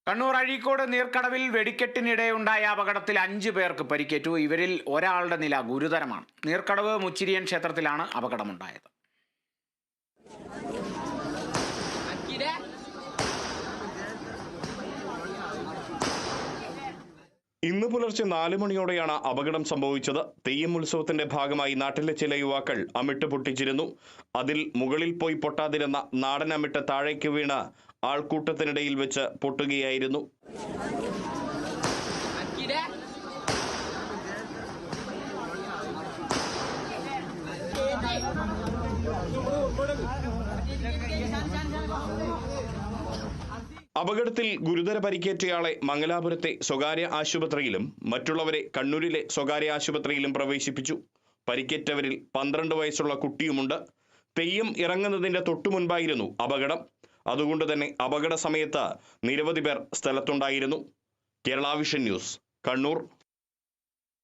കണ്ണൂർ അഴീക്കോട് നീർക്കടവിൽ വെടിക്കെട്ടിനിടെയുണ്ടായ അപകടത്തിൽ 5 പേർക്ക് പരിക്കേറ്റു. ഇവരിൽ ഒരാളുടെ നില ഗുരുതരമാണ്. നീർക്കടവ് മുച്ചിരിയൻ ക്ഷേത്രത്തിലാണ് അപകടമുണ്ടായത്. ഇന്ന് പുലർച്ചെ 4 മണിയോടെയാണ് അപകടം സംഭവിച്ചത്. തെയ്യം ഉത്സവത്തിന്റെ ഭാഗമായി നാട്ടിലെ ചില യുവാക്കൾ അമിട്ട് പൊട്ടിച്ചിരുന്നു. അതിൽ മുകളിൽ പോയി പൊട്ടാതിരുന്ന നാടൻ അമിട്ട് താഴേക്ക് വീണ് ആൾക്കൂട്ടത്തിനിടയിൽ വെച്ച് പൊട്ടുകയായിരുന്നു. അപകടത്തിൽ ഗുരുതര പരിക്കേറ്റയാളെ മംഗലാപുരത്തെ സ്വകാര്യ ആശുപത്രിയിലും മറ്റുള്ളവരെ കണ്ണൂരിലെ സ്വകാര്യ ആശുപത്രിയിലും പ്രവേശിപ്പിച്ചു. പരിക്കേറ്റവരിൽ 12 വയസ്സുള്ള കുട്ടിയുമുണ്ട്. തെയ്യം ഇറങ്ങുന്നതിന്റെ തൊട്ടുമുൻപായിരുന്നു അപകടം. അതുകൊണ്ട് തന്നെ അപകട സമയത്ത് നിരവധി പേർ സ്ഥലത്തുണ്ടായിരുന്നു. Kerala vision news, Kannur.